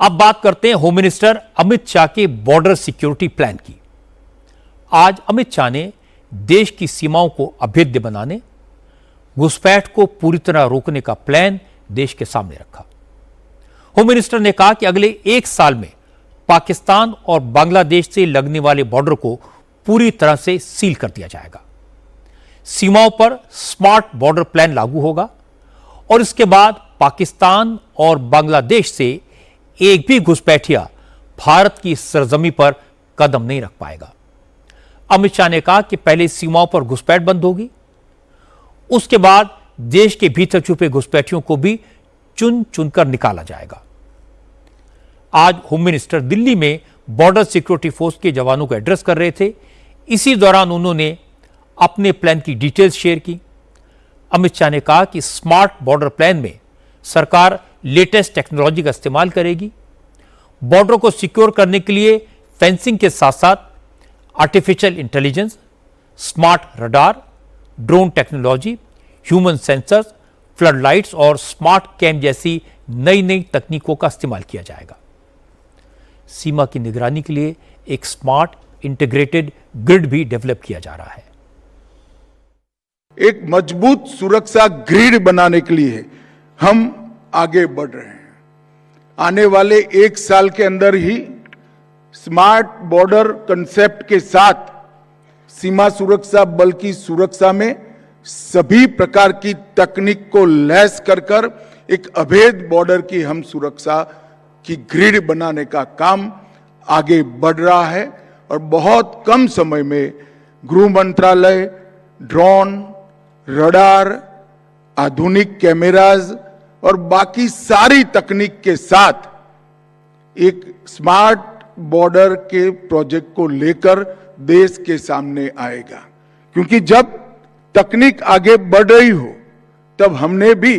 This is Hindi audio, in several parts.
अब बात करते हैं होम मिनिस्टर अमित शाह के बॉर्डर सिक्योरिटी प्लान की। आज अमित शाह ने देश की सीमाओं को अभेद्य बनाने, घुसपैठ को पूरी तरह रोकने का प्लान देश के सामने रखा। होम मिनिस्टर ने कहा कि अगले 1 साल में पाकिस्तान और बांग्लादेश से लगने वाले बॉर्डर को पूरी तरह से सील कर दिया जाएगा। सीमाओं पर स्मार्ट बॉर्डर प्लान लागू होगा और इसके बाद पाकिस्तान और बांग्लादेश से एक भी घुसपैठिया भारत की सरजमी पर कदम नहीं रख पाएगा। अमित शाह ने कहा कि पहले सीमाओं पर घुसपैठ बंद होगी, उसके बाद देश के भीतर छुपे घुसपैठियों को भी चुन चुनकर निकाला जाएगा। आज होम मिनिस्टर दिल्ली में बॉर्डर सिक्योरिटी फोर्स के जवानों को एड्रेस कर रहे थे। इसी दौरान उन्होंने अपने प्लान की डिटेल्स शेयर की। अमित शाह ने कहा कि स्मार्ट बॉर्डर प्लान में सरकार लेटेस्ट टेक्नोलॉजी का इस्तेमाल करेगी। बॉर्डर को सिक्योर करने के लिए फेंसिंग के साथ साथ artificial intelligence, smart radar, drone technology, human sensors, flood lights और स्मार्ट कैम जैसी नई नई तकनीकों का इस्तेमाल किया जाएगा। सीमा की निगरानी के लिए एक स्मार्ट इंटीग्रेटेड ग्रिड भी डेवलप किया जा रहा है। एक मजबूत सुरक्षा ग्रिड बनाने के लिए हम आगे बढ़ रहे हैं। आने वाले 1 साल के अंदर ही स्मार्ट बॉर्डर कंसेप्ट के साथ सीमा सुरक्षा बल की सुरक्षा में सभी प्रकार की तकनीक को लैस कर एक अभेद बॉर्डर की हम सुरक्षा की ग्रिड बनाने का काम आगे बढ़ रहा है और बहुत कम समय में गृह मंत्रालय ड्रोन, रडार, आधुनिक कैमराज और बाकी सारी तकनीक के साथ एक स्मार्ट बॉर्डर के प्रोजेक्ट को लेकर देश के सामने आएगा। क्योंकि जब तकनीक आगे बढ़ रही हो तब हमने भी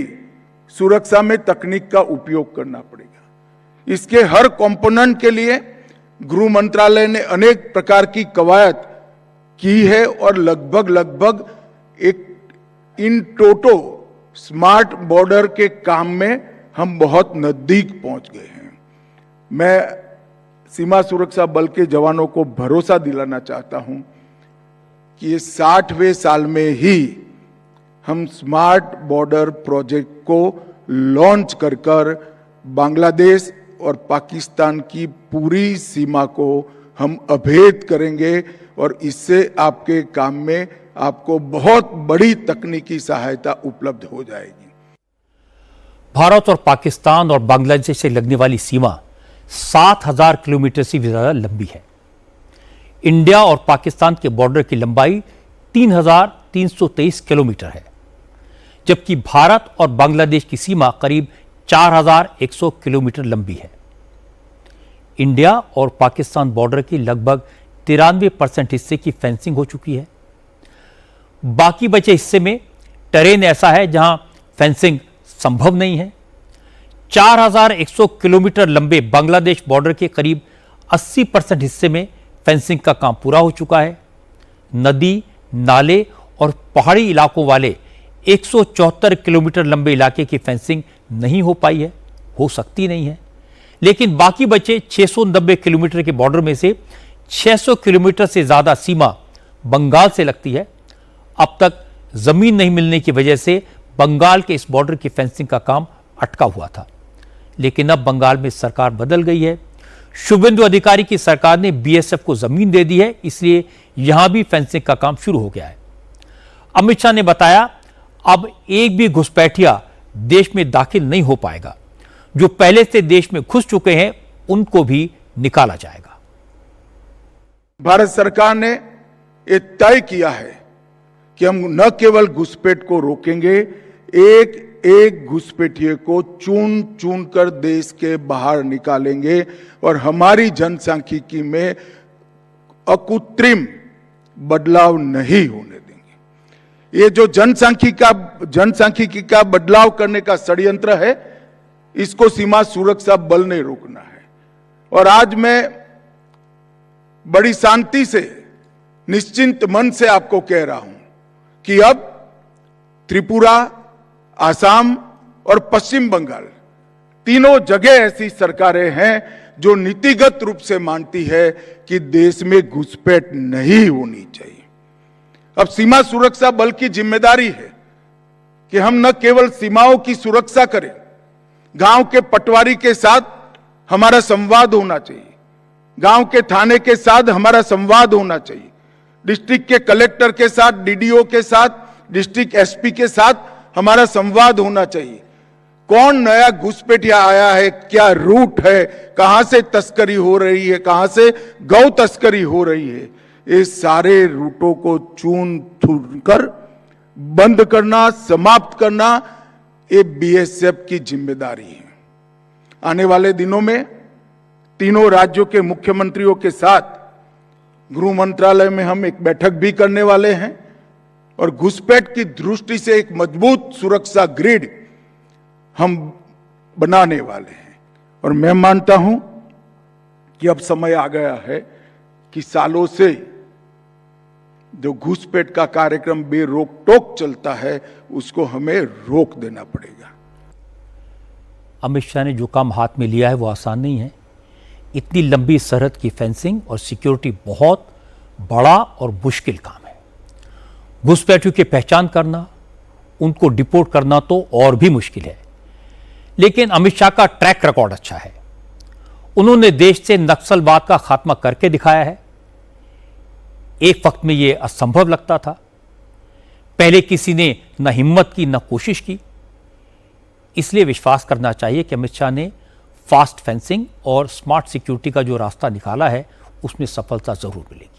सुरक्षा में तकनीक का उपयोग करना पड़ेगा। इसके हर कंपोनेंट के लिए गृह मंत्रालय ने अनेक प्रकार की कवायद की है और लगभग एक इन टोटो स्मार्ट बॉर्डर के काम में हम बहुत नजदीक पहुंच गए हैं। मैं सीमा सुरक्षा बल के जवानों को भरोसा दिलाना चाहता हूं कि ये 60वें साल में ही हम स्मार्ट बॉर्डर प्रोजेक्ट को लॉन्च कर बांग्लादेश और पाकिस्तान की पूरी सीमा को हम अभेद करेंगे और इससे आपके काम में आपको बहुत बड़ी तकनीकी सहायता उपलब्ध हो जाएगी। भारत और पाकिस्तान और बांग्लादेश से लगने वाली सीमा 7000 किलोमीटर से भी ज्यादा लंबी है। इंडिया और पाकिस्तान के बॉर्डर की लंबाई 3323 किलोमीटर है, जबकि भारत और बांग्लादेश की सीमा करीब 4100 किलोमीटर लंबी है। इंडिया और पाकिस्तान बॉर्डर की लगभग 93% हिस्से की फेंसिंग हो चुकी है। बाकी बचे हिस्से में टेरेन ऐसा है जहां फेंसिंग संभव नहीं है। 4100 किलोमीटर लंबे बांग्लादेश बॉर्डर के करीब 80% हिस्से में फेंसिंग का काम पूरा हो चुका है। नदी, नाले और पहाड़ी इलाकों वाले 174 किलोमीटर लंबे इलाके की फेंसिंग नहीं हो पाई है, हो सकती नहीं है। लेकिन बाकी बचे 690 किलोमीटर के बॉर्डर में से 600 किलोमीटर से ज्यादा सीमा बंगाल से लगती है। अब तक जमीन नहीं मिलने की वजह से बंगाल के इस बॉर्डर की फेंसिंग का काम अटका हुआ था, लेकिन अब बंगाल में सरकार बदल गई है। शुभेंदु अधिकारी की सरकार ने बीएसएफ को जमीन दे दी है, इसलिए यहां भी फेंसिंग का काम शुरू हो गया है। अमित शाह ने बताया अब एक भी घुसपैठिया देश में दाखिल नहीं हो पाएगा। जो पहले से देश में घुस चुके हैं उनको भी निकाला जाएगा। भारत सरकार ने यह तय किया है कि हम न केवल घुसपैठ को रोकेंगे, एक एक घुसपैठिए को चुन चुन कर देश के बाहर निकालेंगे और हमारी जनसांख्यिकी में अकृत्रिम बदलाव नहीं होने देंगे। ये जो जनसांख्यिकी का बदलाव करने का षड्यंत्र है, इसको सीमा सुरक्षा बल ने रोकना है। और आज मैं बड़ी शांति से, निश्चिंत मन से आपको कह रहा हूं कि अब त्रिपुरा, आसाम और पश्चिम बंगाल तीनों जगह ऐसी सरकारें हैं जो नीतिगत रूप से मानती है कि देश में घुसपैठ नहीं होनी चाहिए। अब सीमा सुरक्षा बल की जिम्मेदारी है कि हम न केवल सीमाओं की सुरक्षा करें, गांव के पटवारी के साथ हमारा संवाद होना चाहिए, गांव के थाने के साथ हमारा संवाद होना चाहिए, डिस्ट्रिक्ट के कलेक्टर के साथ, डीडीओ के साथ, डिस्ट्रिक्ट एसपी के साथ हमारा संवाद होना चाहिए। कौन नया घुसपैठिया आया है, क्या रूट है, कहां से तस्करी हो रही है, कहां से गौ तस्करी हो रही है, ये सारे रूटों को चून चून कर बंद करना, समाप्त करना, ये बीएसएफ की जिम्मेदारी है। आने वाले दिनों में तीनों राज्यों के मुख्यमंत्रियों के साथ गृह मंत्रालय में हम एक बैठक भी करने वाले हैं और घुसपैठ की दृष्टि से एक मजबूत सुरक्षा ग्रिड हम बनाने वाले हैं। और मैं मानता हूं कि अब समय आ गया है कि सालों से जो घुसपैठ का कार्यक्रम बेरोक टोक चलता है उसको हमें रोक देना पड़ेगा। अमित शाह ने जो काम हाथ में लिया है वो आसान नहीं है। इतनी लंबी सरहद की फेंसिंग और सिक्योरिटी बहुत बड़ा और मुश्किल काम है। घुसपैठियों की पहचान करना, उनको डिपोर्ट करना तो और भी मुश्किल है। लेकिन अमित शाह का ट्रैक रिकॉर्ड अच्छा है। उन्होंने देश से नक्सलवाद का खात्मा करके दिखाया है। एक वक्त में यह असंभव लगता था, पहले किसी ने न हिम्मत की न कोशिश की। इसलिए विश्वास करना चाहिए कि अमित शाह ने फास्ट फेंसिंग और स्मार्ट सिक्योरिटी का जो रास्ता निकाला है उसमें सफलता जरूर मिलेगी।